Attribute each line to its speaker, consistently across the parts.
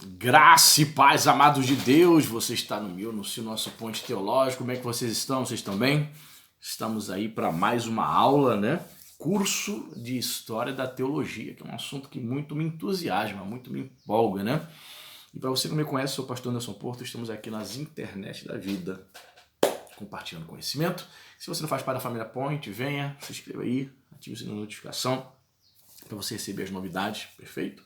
Speaker 1: Graça e paz, amados de Deus, você está no seu nosso Ponte Teológico. Como é que vocês estão? Vocês estão bem? Estamos aí para mais uma aula, né? Curso de História da Teologia, que é um assunto que muito me entusiasma, muito me empolga, né? E para você que não me conhece, sou o pastor Nelson Porto, estamos aqui nas internet da vida, compartilhando conhecimento. Se você não faz parte da família Point, venha, se inscreva aí, ative o sininho de notificação para você receber as novidades, perfeito?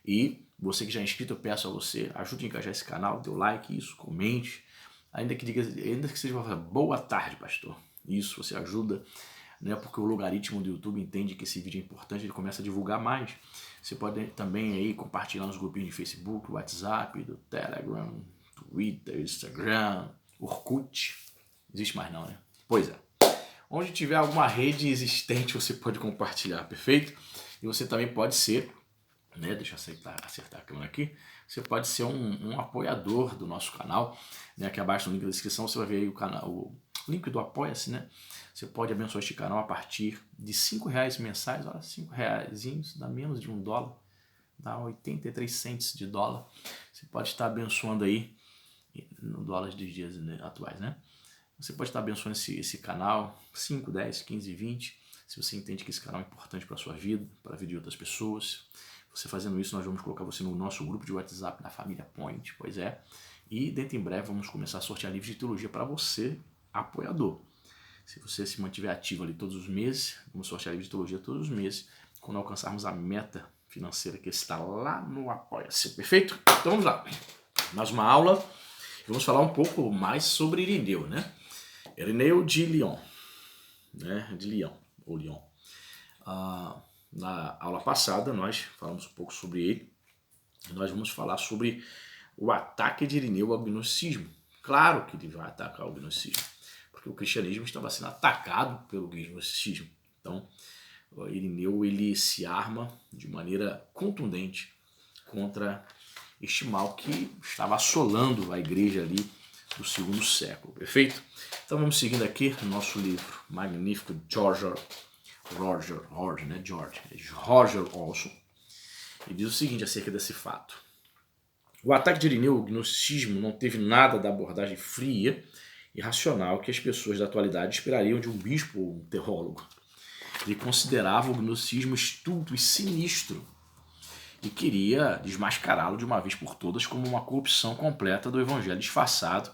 Speaker 1: E você que já é inscrito, eu peço a você, ajude a engajar esse canal, dê o like, isso, comente, ainda que seja uma boa tarde, pastor. Isso, você ajuda, né? Porque o logaritmo do YouTube entende que esse vídeo é importante, ele começa a divulgar mais. Você pode também aí compartilhar nos grupinhos de Facebook, WhatsApp, do Telegram, Twitter, Instagram, Orkut. Existe mais não, né? Pois é. Onde tiver alguma rede existente, você pode compartilhar, perfeito? E você também pode ser, né, deixa eu acertar a câmera aqui, você pode ser um apoiador do nosso canal, né? Aqui abaixo no link da descrição você vai ver aí o canal, o link do Apoia-se, né? Você pode abençoar este canal a partir de R$5 mensais. Olha, R$5 dá menos de $1, dá 83 cents de dólar. Você pode estar abençoando aí, no dólar dos dias, né, atuais, né? Você pode estar abençoando esse canal, 5, 10, 15, 20, se você entende que esse canal é importante para a sua vida, para a vida de outras pessoas. Você fazendo isso, nós vamos colocar você no nosso grupo de WhatsApp da família Point, pois é. E dentro em breve vamos começar a sortear livros de teologia para você, apoiador. Se você se mantiver ativo ali todos os meses, vamos sortear livros de teologia todos os meses, quando alcançarmos a meta financeira que está lá no Apoia-se, perfeito? Então vamos lá. Mais uma aula. Vamos falar um pouco mais sobre Irineu, né? Irineu de Lyon, né? De Lyon, ou Lyon. Na aula passada nós falamos um pouco sobre ele. Nós vamos falar sobre o ataque de Irineu ao gnosticismo. Claro que ele vai atacar o gnosticismo, porque o cristianismo estava sendo atacado pelo gnosticismo. Então, Irineu ele se arma de maneira contundente contra este mal que estava assolando a igreja ali do segundo século, perfeito? Então vamos seguindo aqui no nosso livro magnífico Roger Olson. Ele diz o seguinte acerca desse fato: o ataque de Irineu ao gnosticismo não teve nada da abordagem fria e racional que as pessoas da atualidade esperariam de um bispo ou um teólogo. Ele considerava o gnosticismo estúpido e sinistro e queria desmascará-lo de uma vez por todas como uma corrupção completa do evangelho disfarçado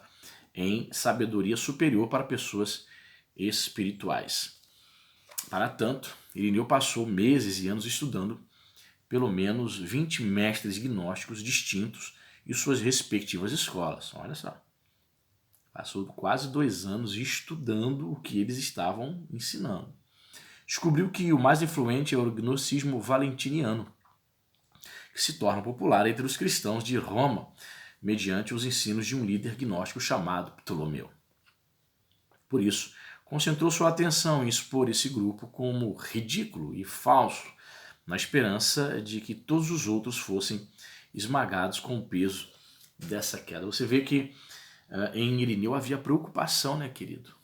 Speaker 1: em sabedoria superior para pessoas espirituais. Para tanto, Irineu passou meses e anos estudando pelo menos 20 mestres gnósticos distintos e suas respectivas escolas. Olha só. Passou quase 2 anos estudando o que eles estavam ensinando. Descobriu que o mais influente é o gnosticismo valentiniano, que se torna popular entre os cristãos de Roma, mediante os ensinos de um líder gnóstico chamado Ptolomeu. Por isso, concentrou sua atenção em expor esse grupo como ridículo e falso, na esperança de que todos os outros fossem esmagados com o peso dessa queda. Você vê que em Irineu havia preocupação, né, querido?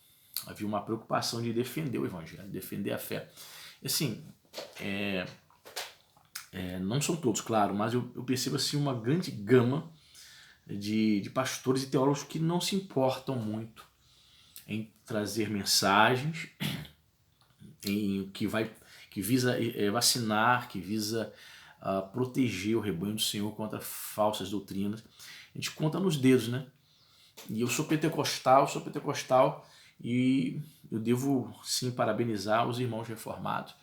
Speaker 1: Havia uma preocupação de defender o evangelho, defender a fé. Assim, não são todos, claro, mas eu percebo assim uma grande gama de pastores e teólogos que não se importam muito em trazer mensagens que visa vacinar, que visa proteger o rebanho do Senhor contra falsas doutrinas. A gente conta nos dedos, né? E eu sou pentecostal e eu devo sim parabenizar os irmãos reformados,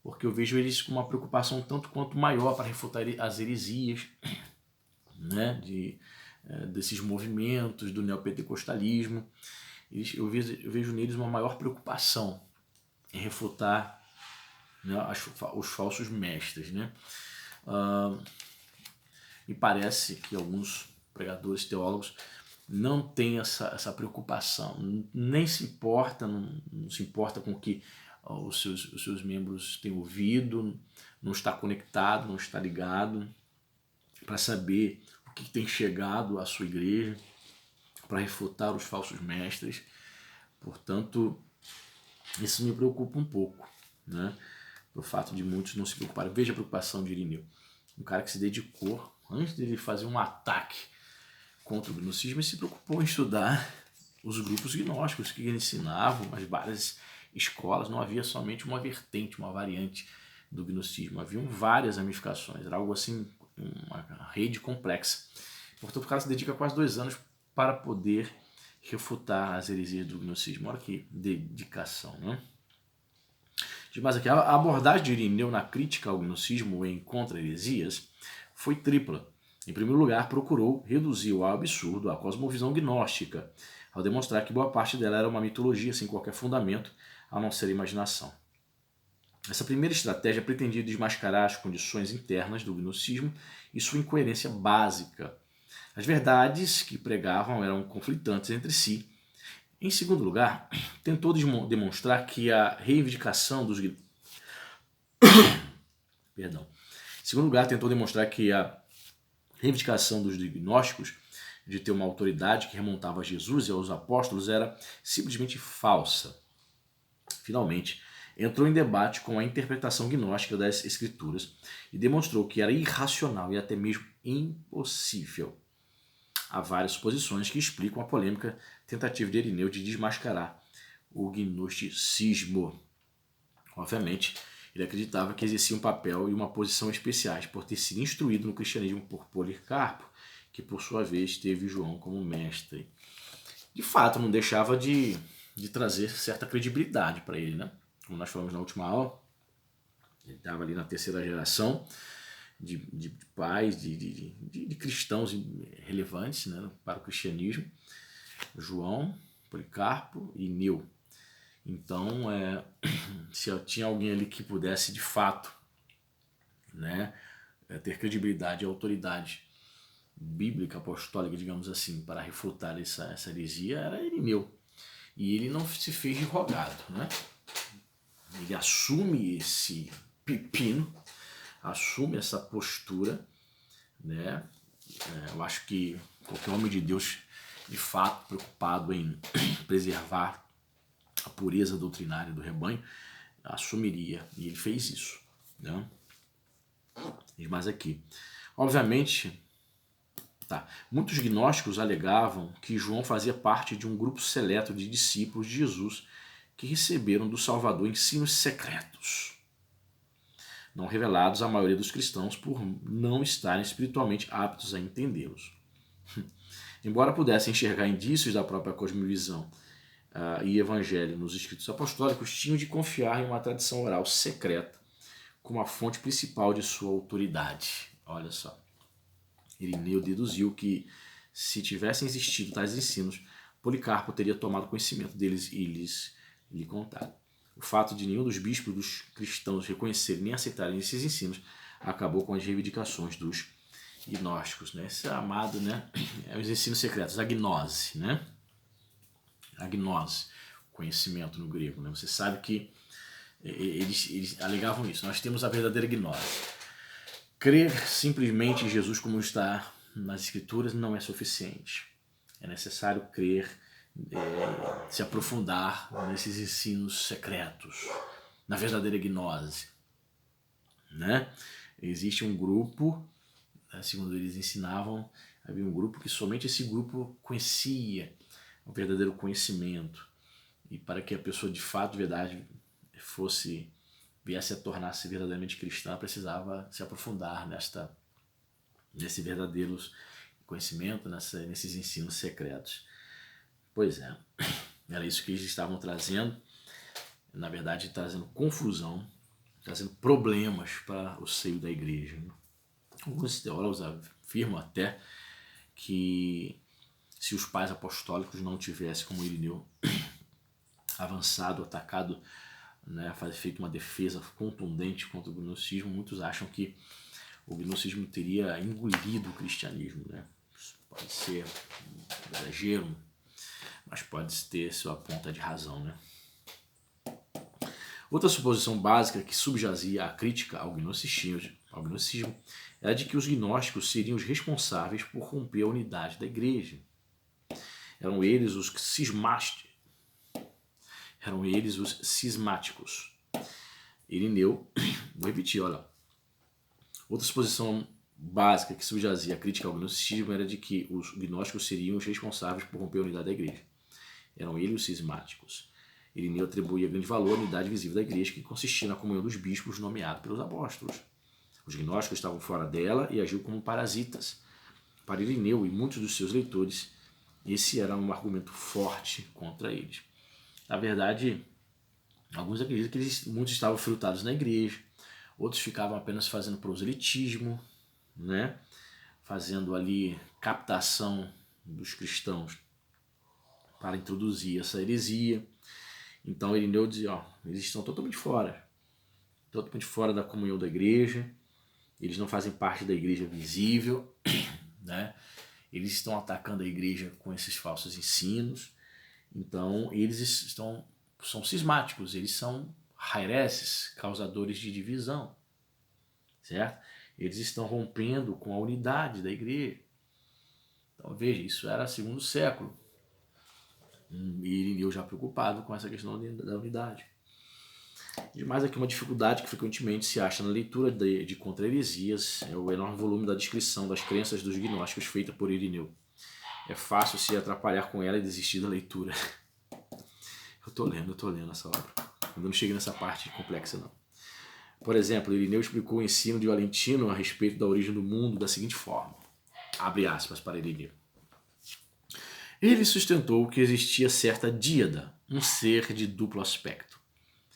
Speaker 1: porque eu vejo eles com uma preocupação tanto quanto maior para refutar as heresias, né, desses movimentos do neopentecostalismo. Eu vejo neles uma maior preocupação em refutar, né, os falsos mestres, né? Me parece que alguns pregadores, teólogos, não têm essa preocupação, nem se importa, não se importa com o que os seus membros têm ouvido, não está conectado, não está ligado para saber o que tem chegado à sua igreja, para refutar os falsos mestres. Portanto, isso me preocupa um pouco, né? O fato de muitos não se preocuparem. Veja a preocupação de Irineu. um cara que se dedicou, antes dele fazer um ataque contra o gnosticismo, ele se preocupou em estudar os grupos gnósticos que ensinavam as várias escolas. Não havia somente uma vertente, uma variante do gnosticismo, haviam várias ramificações, era algo assim, uma rede complexa. Portanto, o cara se dedica quase 2 anos para poder refutar as heresias do gnosticismo. Olha que dedicação, né? Mas aqui, a abordagem de Irineu na crítica ao gnosticismo em contra-heresias foi tripla. Em primeiro lugar, procurou reduzir ao absurdo a cosmovisão gnóstica, ao demonstrar que boa parte dela era uma mitologia sem qualquer fundamento, a não ser a imaginação. Essa primeira estratégia pretendia desmascarar as condições internas do gnosticismo e sua incoerência básica. As verdades que pregavam eram conflitantes entre si. Em segundo lugar, tentou demonstrar que a reivindicação dos gnósticos de ter uma autoridade que remontava a Jesus e aos apóstolos era simplesmente falsa. Finalmente, entrou em debate com a interpretação gnóstica das Escrituras e demonstrou que era irracional e até mesmo impossível. Há várias suposições que explicam a polêmica tentativa de Irineu de desmascarar o gnosticismo. Obviamente, ele acreditava que existia um papel e uma posição especiais por ter sido instruído no cristianismo por Policarpo, que por sua vez teve João como mestre. De fato, não deixava de trazer certa credibilidade para ele, né? Como nós falamos na última aula, ele estava ali na 3ª geração de pais, de cristãos relevantes, né, para o cristianismo, João, Policarpo e Neu. Então, se tinha alguém ali que pudesse de fato, né, ter credibilidade e autoridade bíblica, apostólica, digamos assim, para refutar essa heresia, era Irineu. E ele não se fez de rogado, né? Ele assume esse pepino, assume essa postura, né? Eu acho que qualquer homem de Deus, de fato, preocupado em preservar a pureza doutrinária do rebanho, assumiria, e ele fez isso, né? Mas aqui, obviamente, muitos gnósticos alegavam que João fazia parte de um grupo seleto de discípulos de Jesus que receberam do Salvador ensinos secretos, não revelados à maioria dos cristãos por não estarem espiritualmente aptos a entendê-los. Embora pudessem enxergar indícios da própria cosmovisão e evangelho nos escritos apostólicos, tinham de confiar em uma tradição oral secreta como a fonte principal de sua autoridade. Olha só. Irineu deduziu que, se tivessem existido tais ensinos, Policarpo teria tomado conhecimento deles e lhe contado. O fato de nenhum dos bispos dos cristãos reconhecerem nem aceitarem esses ensinos acabou com as reivindicações dos gnósticos, né? Esse é amado, né? É os ensinos secretos, a gnose, né? A gnose, conhecimento no grego, né? Você sabe que eles alegavam isso. Nós temos a verdadeira gnose. Crer simplesmente em Jesus como está nas Escrituras não é suficiente. É necessário crer, se aprofundar nesses ensinos secretos, na verdadeira gnose, né? Existe um grupo, segundo eles ensinavam, havia um grupo que somente esse grupo conhecia o verdadeiro conhecimento. E para que a pessoa de fato, de verdade, viesse a tornar-se verdadeiramente cristã, precisava se aprofundar nesse verdadeiro conhecimento, nesses ensinos secretos. Pois é, era isso que eles estavam trazendo, na verdade trazendo confusão, trazendo problemas para o seio da igreja. Alguns teólogos afirmam até que se os pais apostólicos não tivessem, como Irineu, avançado, atacado, né, feito uma defesa contundente contra o gnosticismo, muitos acham que o gnosticismo teria engolido o cristianismo, né? Isso pode ser um exagero, mas pode ter sua ponta de razão, né? Outra suposição básica que subjazia a crítica ao gnosticismo era de que os gnósticos seriam os responsáveis por romper a unidade da igreja. Eram eles os cismáticos. Irineu, vou repetir, olha. Outra exposição básica que subjazia a crítica ao gnosticismo era de que os gnósticos seriam os responsáveis por romper a unidade da igreja. Eram eles os cismáticos. Irineu atribuía grande valor à unidade visível da igreja, que consistia na comunhão dos bispos nomeados pelos apóstolos. Os gnósticos estavam fora dela e agiam como parasitas. Para Irineu e muitos dos seus leitores, esse era um argumento forte contra eles. Na verdade, alguns acreditam que muitos estavam filtrados na igreja, outros ficavam apenas fazendo proselitismo, né? Fazendo ali captação dos cristãos para introduzir essa heresia. Então Irineu dizia, eles estão totalmente fora da comunhão da igreja, eles não fazem parte da igreja visível, né? Eles estão atacando a igreja com esses falsos ensinos, então eles são cismáticos, eles são hereses, causadores de divisão, certo? Eles estão rompendo com a unidade da igreja. Então veja, isso era segundo século, e Irineu já preocupado com essa questão da unidade. E mais aqui uma dificuldade que frequentemente se acha na leitura de contra-heresias é o enorme volume da descrição das crenças dos gnósticos feita por Irineu. É fácil se atrapalhar com ela e desistir da leitura. Eu tô lendo essa obra. Ainda não cheguei nessa parte complexa não. Por exemplo, Irineu explicou o ensino de Valentino a respeito da origem do mundo da seguinte forma. Abre aspas para Irineu. Ele sustentou que existia certa díada, um ser de duplo aspecto,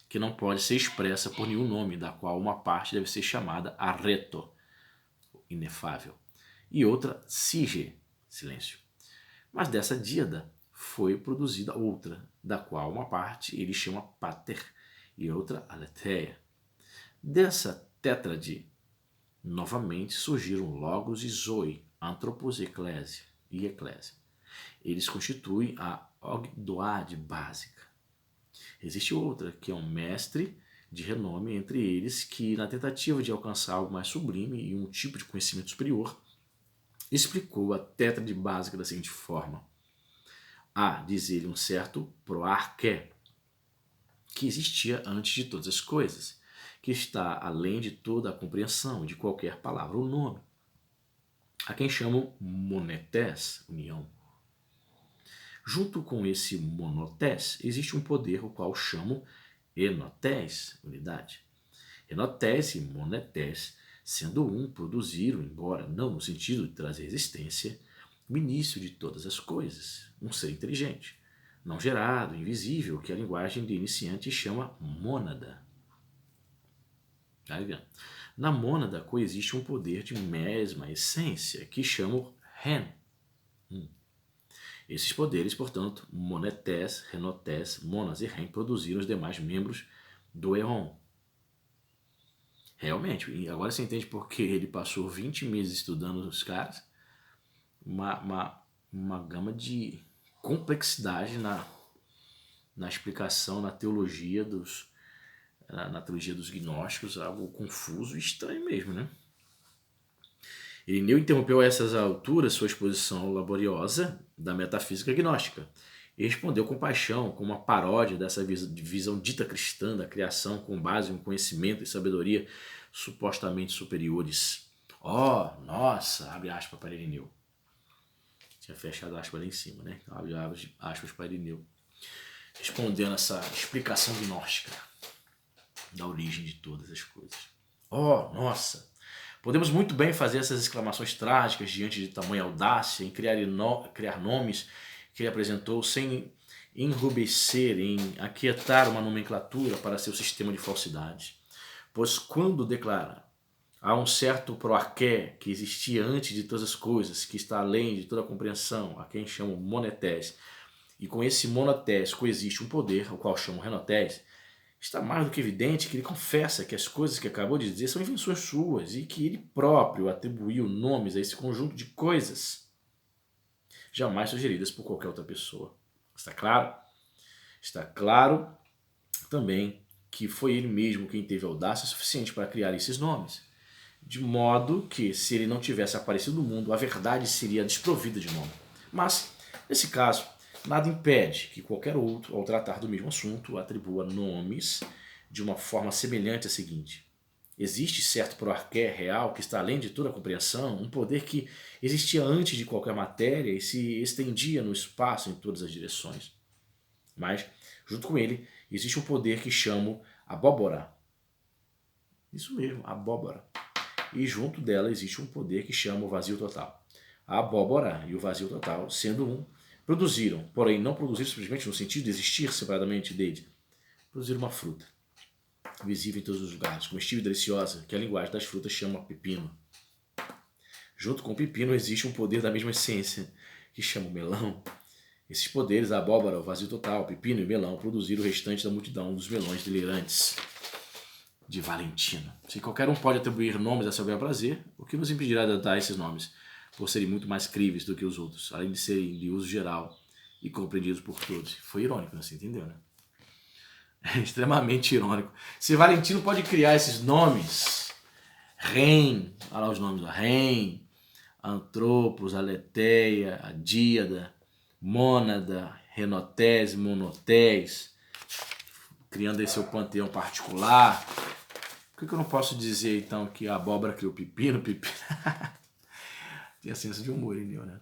Speaker 1: que não pode ser expressa por nenhum nome, da qual uma parte deve ser chamada arreto, inefável, e outra sige, silêncio. Mas dessa díada foi produzida outra, da qual uma parte ele chama pater e outra aletheia. Dessa tétrade, novamente surgiram logos e zoe, antropos e eclésia. Eles constituem a ogdoade básica. Existe outra, que é um mestre de renome entre eles, que na tentativa de alcançar algo mais sublime e um tipo de conhecimento superior, explicou a tétrade básica da seguinte forma. Há, diz ele, um certo proarché, que existia antes de todas as coisas, que está além de toda a compreensão de qualquer palavra ou nome, a quem chamam monetés, união. Junto com esse monotés, existe um poder, o qual chamo enotés, unidade. Enotés e monetés, sendo um, produziram, embora não no sentido de trazer existência, o início de todas as coisas, um ser inteligente, não gerado, invisível, que a linguagem de iniciante chama mônada. Tá ligado? Na mônada coexiste um poder de mesma essência, que chamo ren. Esses poderes, portanto, monetés, renotés, monas e ren, produziram os demais membros do Eon. Realmente, agora você entende porque ele passou 20 meses estudando os caras, uma gama de complexidade na explicação, na teologia dos gnósticos, algo confuso e estranho mesmo, né? Irineu interrompeu a essas alturas sua exposição laboriosa da metafísica gnóstica e respondeu com paixão, com uma paródia dessa visão dita cristã da criação com base em conhecimento e sabedoria supostamente superiores. Nossa, abre aspas para Irineu. Tinha fechado aspas lá em cima, né? Abre aspas para Irineu. Respondendo essa explicação gnóstica da origem de todas as coisas. Nossa! Podemos muito bem fazer essas exclamações trágicas diante de tamanha audácia em criar nomes que ele apresentou sem enrubescer, em aquietar uma nomenclatura para seu sistema de falsidade. Pois quando declara há um certo proarché que existia antes de todas as coisas, que está além de toda a compreensão, a quem chamam monetés, e com esse monetés coexiste um poder, o qual chamam renotés, está mais do que evidente que ele confessa que as coisas que acabou de dizer são invenções suas e que ele próprio atribuiu nomes a esse conjunto de coisas jamais sugeridas por qualquer outra pessoa. Está claro? Está claro também que foi ele mesmo quem teve audácia suficiente para criar esses nomes, de modo que, se ele não tivesse aparecido no mundo, a verdade seria desprovida de nome. Mas, nesse caso, nada impede que qualquer outro, ao tratar do mesmo assunto, atribua nomes de uma forma semelhante à seguinte. Existe certo proarqué real que está além de toda a compreensão, um poder que existia antes de qualquer matéria e se estendia no espaço em todas as direções. Mas, junto com ele, existe um poder que chamo abóbora. Isso mesmo, abóbora. E junto dela existe um poder que chama o vazio total. A abóbora e o vazio total, sendo um, produziram, porém não produziram simplesmente no sentido de existir separadamente dele, produziram uma fruta, visível em todos os lugares, comestível e deliciosa, que a linguagem das frutas chama pepino. Junto com o pepino existe um poder da mesma essência, que chama o melão. Esses poderes, a abóbora, o vazio total, o pepino e o melão, produziram o restante da multidão dos melões delirantes de Valentino. Se qualquer um pode atribuir nomes a seu bel prazer, o que nos impedirá de dar esses nomes, por serem muito mais críveis do que os outros, além de serem de uso geral e compreendidos por todos. Foi irônico, você entendeu, né? É extremamente irônico. Se Valentino pode criar esses nomes, Ren, olha lá os nomes, Ren, Antropos, Aletheia, Adíada, Mônada, Renotés, Monotés, criando aí seu panteão particular. Por que eu não posso dizer então que a abóbora criou pepino? Tem a senso de humor, entendeu, né?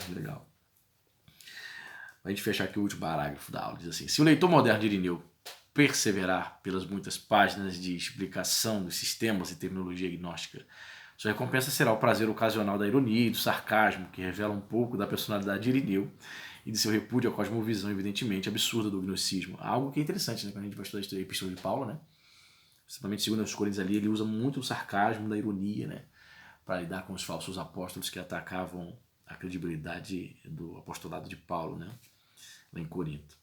Speaker 1: Legal. Pra gente fechar aqui o último parágrafo da aula, diz assim: se o leitor moderno de Irineu perseverar pelas muitas páginas de explicação dos sistemas e terminologia gnóstica, sua recompensa será o prazer ocasional da ironia e do sarcasmo, que revela um pouco da personalidade de Irineu e de seu repúdio à cosmovisão evidentemente absurda do gnosticismo. Algo que é interessante, né, quando a gente vai estudar a Epístola de Paulo, né? Principalmente segundo os Coríntios ali, ele usa muito o sarcasmo da ironia, né, para lidar com os falsos apóstolos que atacavam a credibilidade do apostolado de Paulo, né, lá em Corinto.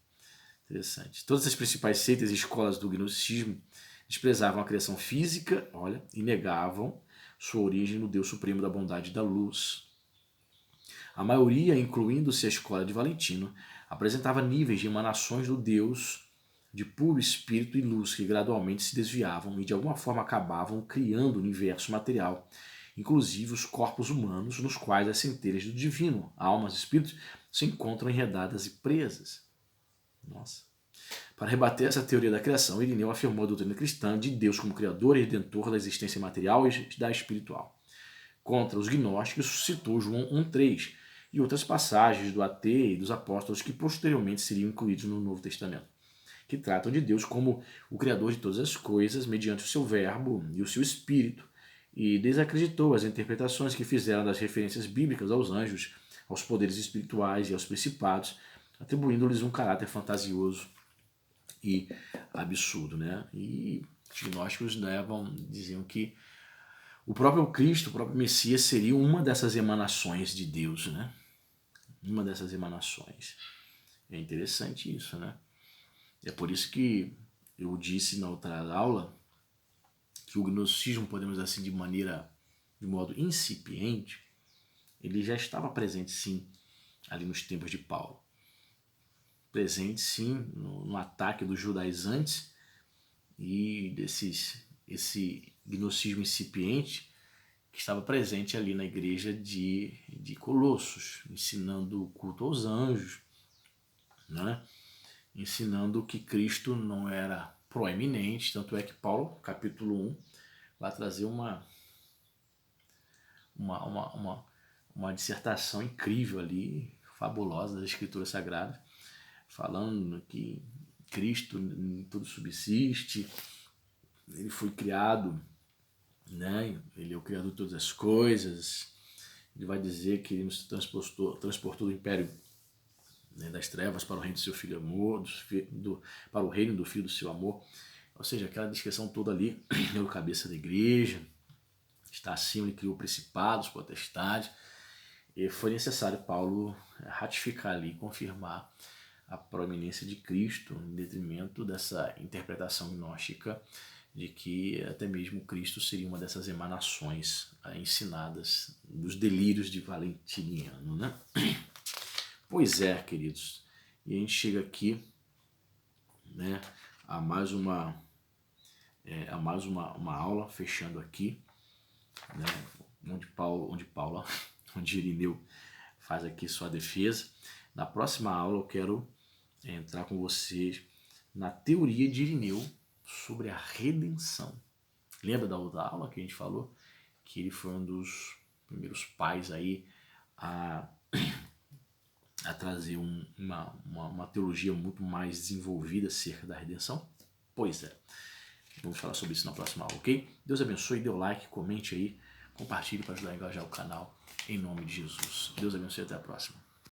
Speaker 1: Interessante. Todas as principais seitas e escolas do gnosticismo desprezavam a criação física, olha, e negavam sua origem no Deus supremo da bondade e da luz. A maioria, incluindo-se a escola de Valentino, apresentava níveis de emanações do Deus de puro espírito e luz que gradualmente se desviavam e de alguma forma acabavam criando o universo material, inclusive os corpos humanos, nos quais as centelhas do divino, almas e espíritos, se encontram enredadas e presas. Nossa. Para rebater essa teoria da criação, Irineu afirmou a doutrina cristã de Deus como criador e redentor da existência material e da espiritual. Contra os gnósticos, citou João 1,3 e outras passagens do AT e dos apóstolos que posteriormente seriam incluídos no Novo Testamento, que tratam de Deus como o criador de todas as coisas mediante o seu verbo e o seu espírito, e desacreditou as interpretações que fizeram das referências bíblicas aos anjos, aos poderes espirituais e aos principados, atribuindo-lhes um caráter fantasioso e absurdo, né? E os gnósticos diziam que o próprio Cristo, o próprio Messias, seria uma dessas emanações de Deus, né? Uma dessas emanações. É interessante isso, né? É por isso que eu disse na outra aula que o gnosticismo, podemos dizer assim, de modo incipiente, ele já estava presente sim ali nos tempos de Paulo. Presente sim no ataque dos judaizantes e esse gnosticismo incipiente que estava presente ali na igreja de Colossos, ensinando o culto aos anjos, né? Ensinando que Cristo não era proeminente, tanto é que Paulo, capítulo 1, vai trazer uma dissertação incrível ali, fabulosa das Escrituras Sagradas, falando que Cristo em tudo subsiste, ele foi criado, né? Ele é o criador de todas as coisas. Ele vai dizer que ele nos transportou do império, né, das trevas para o reino do seu filho amor, para o reino do filho do seu amor. Ou seja, aquela descrição toda ali, é o cabeça da igreja, está acima, ele criou principados, potestades, e foi necessário Paulo ratificar ali, confirmar a proeminência de Cristo em detrimento dessa interpretação gnóstica de que até mesmo Cristo seria uma dessas emanações ensinadas dos delírios de Valentiniano, né? Pois é, queridos, e a gente chega aqui, né, a mais uma aula, fechando aqui, né, onde Irineu faz aqui sua defesa. Na próxima aula eu quero entrar com vocês na teoria de Irineu sobre a redenção. Lembra da outra aula que a gente falou? Que ele foi um dos primeiros pais aí a trazer uma teologia muito mais desenvolvida acerca da redenção? Pois é. Vamos falar sobre isso na próxima aula, ok? Deus abençoe, dê o like, comente aí, compartilhe para ajudar a engajar o canal, em nome de Jesus. Deus abençoe e até a próxima.